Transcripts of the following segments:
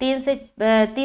3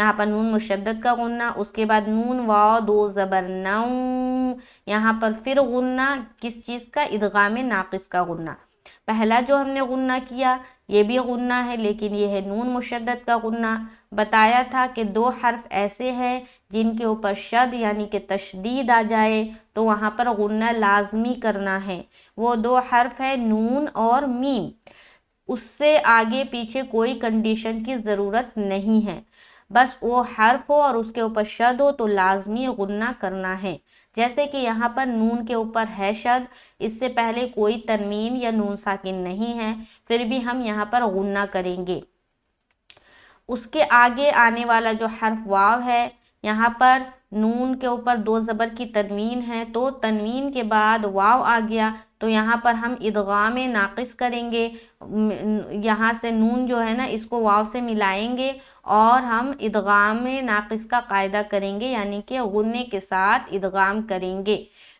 یہاں پر نون مشدد کا غنہ، اس کے بعد نون واو دو زبر نو، یہاں پر پھر غنہ کس چیز کا؟ ادغام ناقص کا غنہ. پہلا جو ہم نے غنہ کیا یہ بھی غنہ ہے لیکن یہ ہے نون مشدد کا غنہ. بتایا تھا کہ دو حرف ایسے ہیں جن کے اوپر شد یعنی کہ تشدید آ جائے تو وہاں پر غنہ لازمی کرنا ہے. وہ دو حرف ہیں نون اور میم، اس سے آگے پیچھے کوئی کنڈیشن کی ضرورت نہیں ہے، بس وہ حرف ہو اور اس کے اوپر شد ہو تو لازمی غنہ کرنا ہے. جیسے کہ یہاں پر نون کے اوپر ہے شد، اس سے پہلے کوئی تنوین یا نون ساکن نہیں ہے، پھر بھی ہم یہاں پر غنہ کریں گے. اس کے آگے آنے والا جو حرف واو ہے، یہاں پر نون کے اوپر دو زبر کی تنوین ہے تو تنوین کے بعد واو آ گیا تو یہاں پر ہم ادغام ناقص کریں گے. یہاں سے نون جو ہے نا اس کو واو سے ملائیں گے اور ہم ادغام ناقص کا قاعدہ کریں گے یعنی کہ غنے کے ساتھ ادغام کریں گے.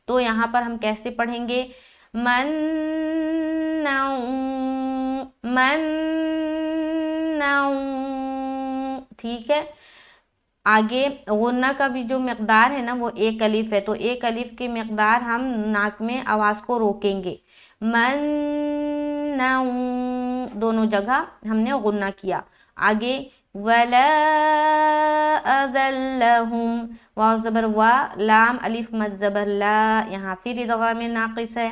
تو یہاں پر ہم کیسے پڑھیں گے؟ من ٹھیک ہے. آگے غنہ کا بھی جو مقدار ہے نا وہ ایک الف ہے تو ایک الف کی مقدار ہم ناک میں آواز کو روکیں گے. من دونوں جگہ ہم نے غنہ کیا. آگے ولا اذلہم، واو زبر وا، لام الف مد زبر لا، یہاں پھر ادغام ناقص ہے،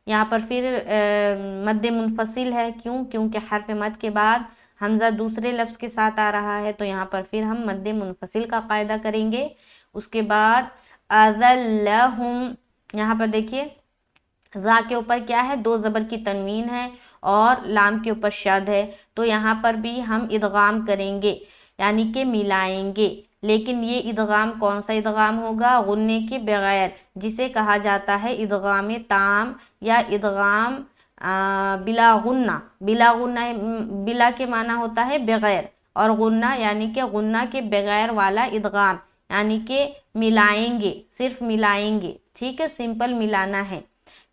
یہاں پر پھر مد منفصل ہے. کیونکہ حرف مد کے بعد حمزہ دوسرے لفظ کے ساتھ آ رہا ہے تو یہاں پر پھر ہم مد منفصل کا قاعدہ کریں گے. اس کے بعد اذلہم، یہاں پر دیکھیے ذا کے اوپر کیا ہے؟ دو زبر کی تنوین ہے اور لام کے اوپر شد ہے تو یہاں پر بھی ہم ادغام کریں گے یعنی کہ ملائیں گے. لیکن یہ ادغام کون سا ادغام ہوگا؟ غنے کے بغیر، جسے کہا جاتا ہے ادغام تام یا ادغام بلا غنہ. بلا کے معنی ہوتا ہے بغیر اور غنہ یعنی کہ غنہ کے بغیر والا ادغام یعنی کہ ملائیں گے، صرف ملائیں گے. ٹھیک ہے، سمپل ملانا ہے.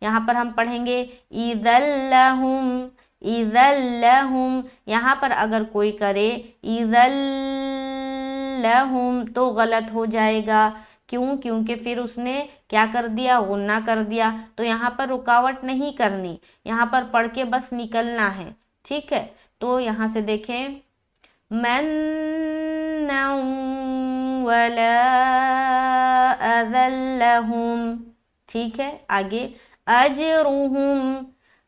یہاں پر ہم پڑھیں گے اذل لہم، یہاں پر اگر کوئی کرے اذل لہم تو غلط ہو جائے گا. کیونکہ پھر اس نے کیا کر دیا؟ غنہ کر دیا. تو یہاں پر رکاوٹ نہیں کرنی، یہاں پر پڑھ کے بس نکلنا ہے. ٹھیک ہے، تو یہاں سے دیکھیں من ولا اذلہم. ٹھیک ہے، آگے اجرہم،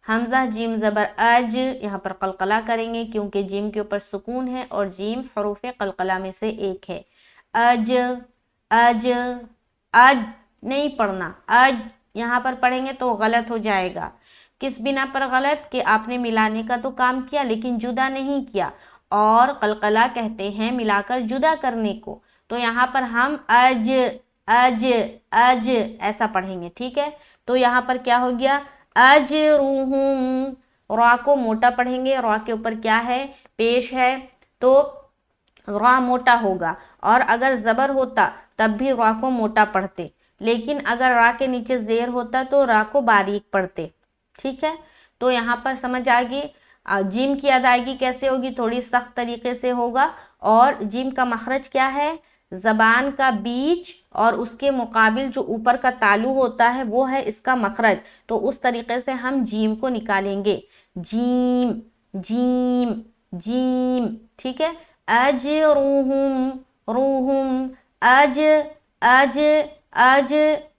حمزہ جیم زبر اج، یہاں پر قلقلہ کریں گے کیونکہ جیم کے اوپر سکون ہے اور جیم حروف قلقلہ میں سے ایک ہے. اج نہیں پڑھنا، اج یہاں پر پڑھیں گے تو غلط ہو جائے گا. کس بنا پر غلط؟ کہ آپ نے ملانے کا تو کام کیا لیکن جدا نہیں کیا، اور قلقلہ کہتے ہیں ملا کر جدا کرنے کو. تو یہاں پر ہم اج ایسا پڑھیں گے. ٹھیک ہے، تو یہاں پر کیا ہو گیا؟ اجرہم، را کو موٹا پڑھیں گے. را کے اوپر کیا ہے؟ پیش ہے تو را موٹا ہوگا، اور اگر زبر ہوتا تب بھی را کو موٹا پڑھتے، لیکن اگر را کے نیچے زیر ہوتا تو را کو باریک پڑھتے. ٹھیک ہے، تو یہاں پر سمجھ آ گئی. جیم کی ادائیگی کیسے ہوگی؟ تھوڑی سخت طریقے سے ہوگا، اور جیم کا مخرج کیا ہے؟ زبان کا بیچ اور اس کے مقابل جو اوپر کا تالو ہوتا ہے وہ ہے اس کا مخرج. تو اس طریقے سے ہم جیم کو نکالیں گے. جیم جیم جیم. ٹھیک ہے، اجرہم روہم، اج.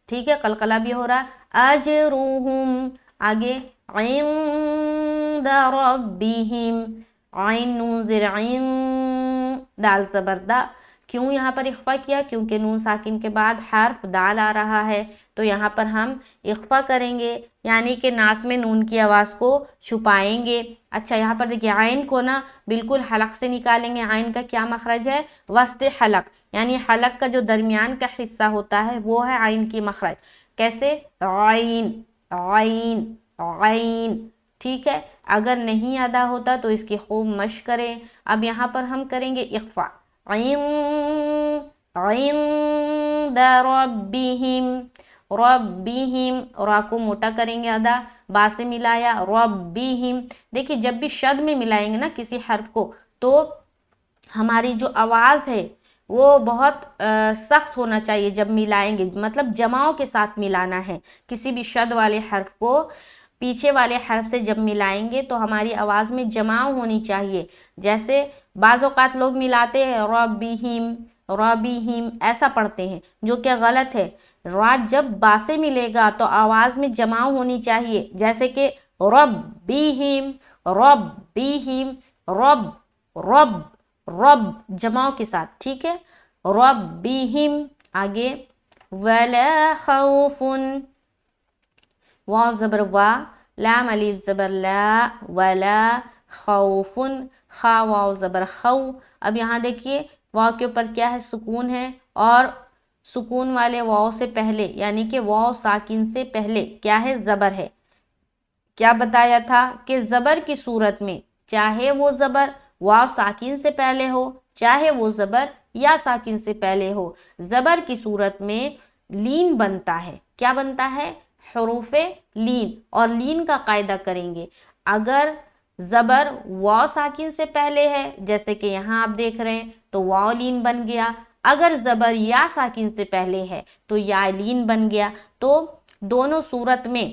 ٹھیک ہے، قلقلہ بھی ہو رہا. اجرہم. آگے عند ربہم، عین نون زیر عین، دال زبر دا. کیوں یہاں پر اخفا کیا؟ کیونکہ نون ساکن کے بعد حرف دال آ رہا ہے تو یہاں پر ہم اخفا کریں گے یعنی کہ ناک میں نون کی آواز کو چھپائیں گے. اچھا، یہاں پر دیکھیے عین کو نا بالکل حلق سے نکالیں گے. عین کا کیا مخرج ہے؟ وسط حلق، یعنی حلق کا جو درمیان کا حصہ ہوتا ہے وہ ہے عین کی مخرج. کیسے؟ عین عین عین. ٹھیک ہے، اگر نہیں ادا ہوتا تو اس کی خوب مشق کریں. اب یہاں پر ہم کریں گے اخفا. عند ربہم، ربہم، را کو موٹا کریں گے ادا، با سے ملایا ربہم. دیکھیں جب بھی شد میں ملائیں گے نا کسی حرف کو تو ہماری جو آواز ہے وہ بہت سخت ہونا چاہیے جب ملائیں گے، مطلب جماؤ کے ساتھ ملانا ہے. کسی بھی شد والے حرف کو پیچھے والے حرف سے جب ملائیں گے تو ہماری آواز میں جماؤ ہونی چاہیے. جیسے بعض اوقات لوگ ملاتے ہیں ربہم ربہم ایسا پڑھتے ہیں، جو کہ غلط ہے. را جب با سے ملے گا تو آواز میں جماؤ ہونی چاہیے، جیسے کہ ربہم ربہم رب رب رب جماؤ کے ساتھ، ٹھیک ہے. ربہم. آگے ولا خوف، واو زبر وا، لام الف زبر لا، ولا خوف، خا واو زبر خو. اب یہاں دیکھیے واو کے اوپر کیا ہے؟ سکون ہے، اور سکون والے واو سے پہلے یعنی کہ واو ساکن سے پہلے کیا ہے؟ زبر ہے. کیا بتایا تھا کہ زبر کی صورت میں چاہے وہ زبر واو ساکن سے پہلے ہو، چاہے وہ زبر یا ساکن سے پہلے ہو، زبر کی صورت میں لین بنتا ہے. کیا بنتا ہے؟ حروف لین. اور لین کا قاعدہ کریں گے. اگر زبر واو ساکن سے پہلے ہے، جیسے کہ یہاں آپ دیکھ رہے ہیں، تو واو لین بن گیا. اگر زبر یا ساکن سے پہلے ہے تو یا لین بن گیا. تو دونوں صورت میں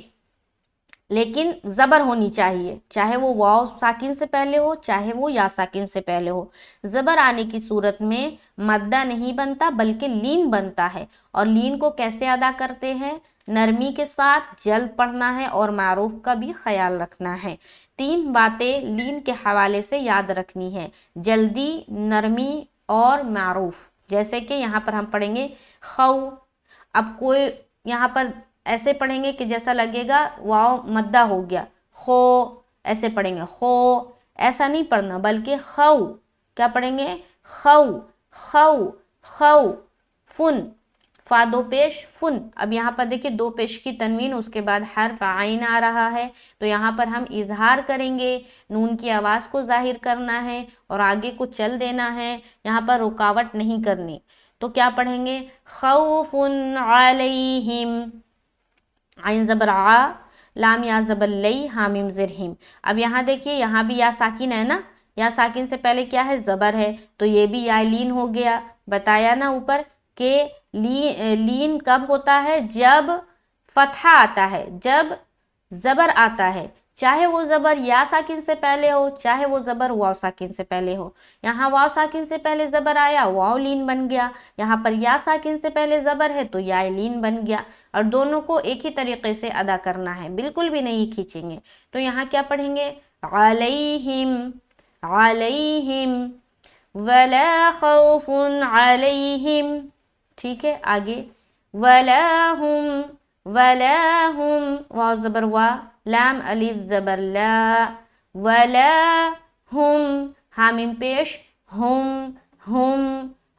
لیکن زبر ہونی چاہیے، چاہے وہ واو ساکن سے پہلے ہو، چاہے وہ یا ساکن سے پہلے ہو. زبر آنے کی صورت میں مدہ نہیں بنتا بلکہ لین بنتا ہے. اور لین کو کیسے ادا کرتے ہیں؟ نرمی کے ساتھ جلد پڑھنا ہے اور معروف کا بھی خیال رکھنا ہے. 3 باتیں لین کے حوالے سے یاد رکھنی ہے: جلدی، نرمی اور معروف. جیسے کہ یہاں پر ہم پڑھیں گے خو. اب کوئی یہاں پر ایسے پڑھیں گے کہ جیسا لگے گا واو مدہ ہو گیا، خو ایسے پڑھیں گے، خو ایسا نہیں پڑھنا بلکہ خو. کیا پڑھیں گے؟ خو خو خو. فن، فا دو پیش فن. اب یہاں پر دیکھیں دو پیش کی تنوین، اس کے بعد حرف عین آ رہا ہے، تو یہاں پر ہم اظہار کریں گے، نون کی آواز کو ظاہر کرنا ہے اور آگے کو چل دینا ہے، یہاں پر رکاوٹ نہیں کرنی. تو کیا پڑھیں گے؟ خوف علیہم، عین زبر آ، لام یا زبر لی، حامیم زرہم. اب یہاں دیکھیے یہاں بھی یا ساکن ہے نا، یا ساکن سے پہلے کیا ہے؟ زبر ہے، تو یہ بھی یا لین ہو گیا. بتایا نا اوپر کہ لین کب ہوتا ہے؟ جب فتحہ آتا ہے، جب زبر آتا ہے، چاہے وہ زبر یا ساکن سے پہلے ہو، چاہے وہ زبر واو ساکن سے پہلے ہو. یہاں واو ساکن سے پہلے زبر آیا، واو لین بن گیا. یہاں پر یا ساکن سے پہلے زبر ہے تو یا لین بن گیا. اور دونوں کو ایک ہی طریقے سے ادا کرنا ہے، بالکل بھی نہیں کھینچیں گے. تو یہاں کیا پڑھیں گے؟ علیہم علیہم ولا خوف علیہم. ٹھیک ہے. آگے ولا ہم ولا ہم، واو زبر وا، لام الف زبر لا، ولا ہم، حامیم پیش ہم ہم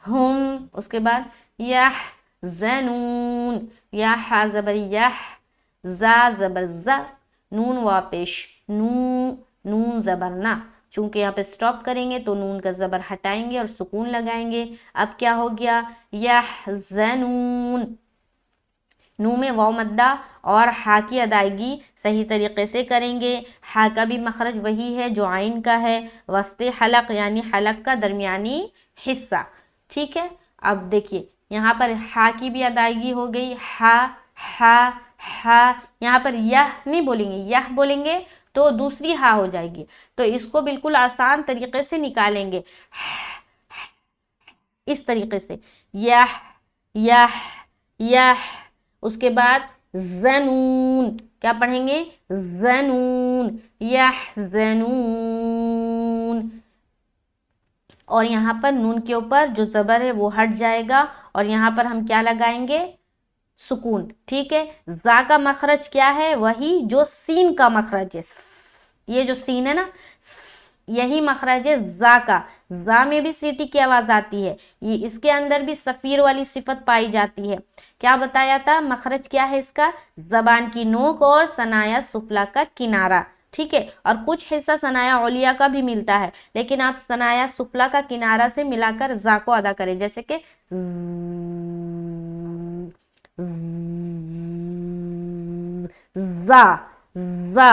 ہم. اس کے بعد یحزنون، یا ہا زبر یح، زا زبر ز، نون وا پیش نو، نون زبر نا. چونکہ یہاں پہ سٹاپ کریں گے تو نون کا زبر ہٹائیں گے اور سکون لگائیں گے. اب کیا ہو گیا؟ یحزنون. نون میں واو مدہ اور ہا کی ادائیگی صحیح طریقے سے کریں گے. ہا کا بھی مخرج وہی ہے جو عین کا ہے، وسط حلق یعنی حلق کا درمیانی حصہ. ٹھیک ہے. اب دیکھیے یہاں پر ہا کی بھی ادائیگی ہو گئی، ہا ہا ہا. یہاں پر یہ نہیں بولیں گے، یہ بولیں گے تو دوسری ہا ہو جائے گی. تو اس کو بالکل آسان طریقے سے نکالیں گے اس طریقے سے، یہ یہ یہ. اس کے بعد زنون، کیا پڑھیں گے؟ زنون، یحزنون. اور یہاں پر نون کے اوپر جو زبر ہے وہ ہٹ جائے گا اور یہاں پر ہم کیا لگائیں گے؟ سکون. ٹھیک ہے. زا کا مخرج کیا ہے؟ وہی جو سین کا مخرج ہے. یہ جو سین ہے نا، یہی مخرج ہے زا کا. زا میں بھی سیٹی کی آواز آتی ہے، یہ اس کے اندر بھی صفیر والی صفت پائی جاتی ہے. کیا بتایا تھا؟ مخرج کیا ہے اس کا؟ زبان کی نوک اور ثنایا سفلا کا کنارہ. ٹھیک ہے. اور کچھ حصہ ثنایا علیا کا بھی ملتا ہے، لیکن آپ ثنایا سفلا کا کنارہ سے ملا کر زا کو ادا کریں، جیسے کہ زا زا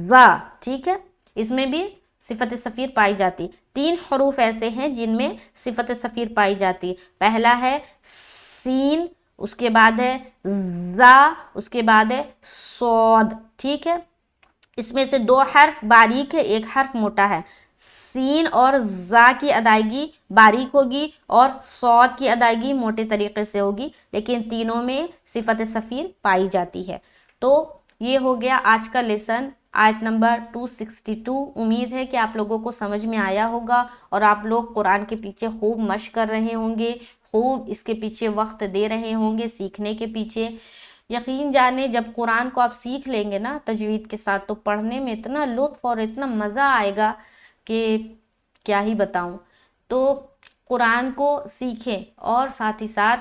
زا. ٹھیک ہے. اس میں بھی صفت سفیر پائی جاتی. 3 حروف ایسے ہیں جن میں صفت سفیر پائی جاتی. پہلا ہے سین، اس کے بعد ہے زا، اس کے بعد ہے صاد. ٹھیک ہے، اس میں سے 2 حرف باریک ہے، 1 حرف موٹا ہے. سین اور زا کی ادائیگی باریک ہوگی اور صاد کی ادائیگی موٹے طریقے سے ہوگی، لیکن تینوں میں صفت سفیر پائی جاتی ہے. تو یہ ہو گیا آج کا لیسن، آیت نمبر 262. امید ہے کہ آپ لوگوں کو سمجھ میں آیا ہوگا اور آپ لوگ قرآن کے پیچھے خوب مشق کر رہے ہوں گے، خوب اس کے پیچھے وقت دے رہے ہوں گے سیکھنے کے پیچھے. یقین جانے جب قرآن کو آپ سیکھ لیں گے نا تجوید کے ساتھ، تو پڑھنے میں اتنا لطف اور اتنا مزہ آئے گا کہ کیا ہی بتاؤں. تو قرآن کو سیکھیں اور ساتھ ہی ساتھ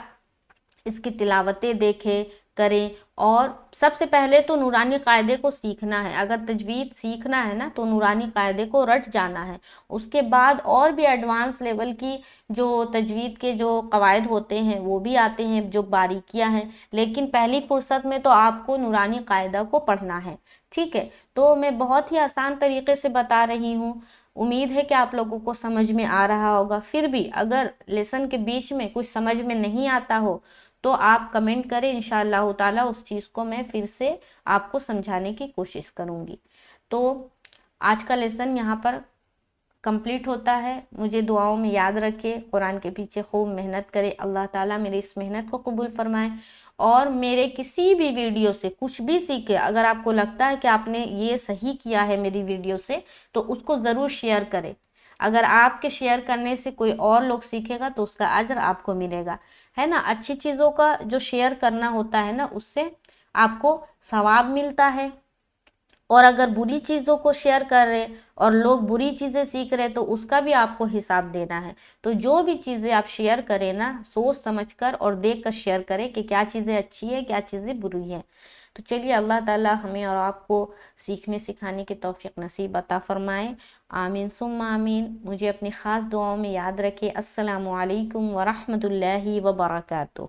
اس کی تلاوتیں دیکھیں کریں. اور سب سے پہلے تو نورانی قاعدے کو سیکھنا ہے. اگر تجوید سیکھنا ہے نا تو نورانی قاعدے کو رٹ جانا ہے. اس کے بعد اور بھی ایڈوانس لیول کی جو تجوید کے جو قواعد ہوتے ہیں وہ بھی آتے ہیں، جو باریکیاں ہیں، لیکن پہلی فرصت میں تو آپ کو نورانی قاعدہ کو پڑھنا ہے. ٹھیک ہے، تو میں بہت ہی آسان طریقے سے بتا رہی ہوں. امید ہے کہ آپ لوگوں کو سمجھ میں آ رہا ہوگا. پھر بھی اگر لیسن کے بیچ میں کچھ سمجھ میں نہیں آتا ہو تو آپ کمنٹ کریں، انشاءاللہ تعالیٰ اس چیز کو میں پھر سے آپ کو سمجھانے کی کوشش کروں گی. تو آج کا لیسن یہاں پر کمپلیٹ ہوتا ہے. مجھے دعاؤں میں یاد رکھے، قرآن کے پیچھے خوب محنت کرے. اللہ تعالیٰ میری اس محنت کو قبول فرمائے اور میرے کسی بھی ویڈیو سے کچھ بھی سیکھے. اگر آپ کو لگتا ہے کہ آپ نے یہ صحیح کیا ہے میری ویڈیو سے تو اس کو ضرور شیئر کرے. اگر آپ کے شیئر کرنے سے کوئی اور لوگ سیکھے گا تو اس کا اجر آپ کو ملے گا، ہے نا. اچھی چیزوں کا جو شیئر کرنا ہوتا ہے نا اس سے آپ کو ثواب ملتا ہے. اور اگر بری چیزوں کو شیئر کر رہے اور لوگ بری چیزیں سیکھ رہے تو اس کا بھی آپ کو حساب دینا ہے. تو جو بھی چیزیں آپ شیئر کریں نا سوچ سمجھ کر اور دیکھ کر شیئر کریں کہ کیا چیزیں اچھی ہے کیا چیزیں بری ہیں. تو چلیے اللہ تعالیٰ ہمیں اور آپ کو سیکھنے سکھانے کی توفیق نصیب عطا فرمائے. آمین ثم آمین. مجھے اپنی خاص دعاؤں میں یاد رکھے. السلام علیکم ورحمۃ اللہ وبرکاتہ.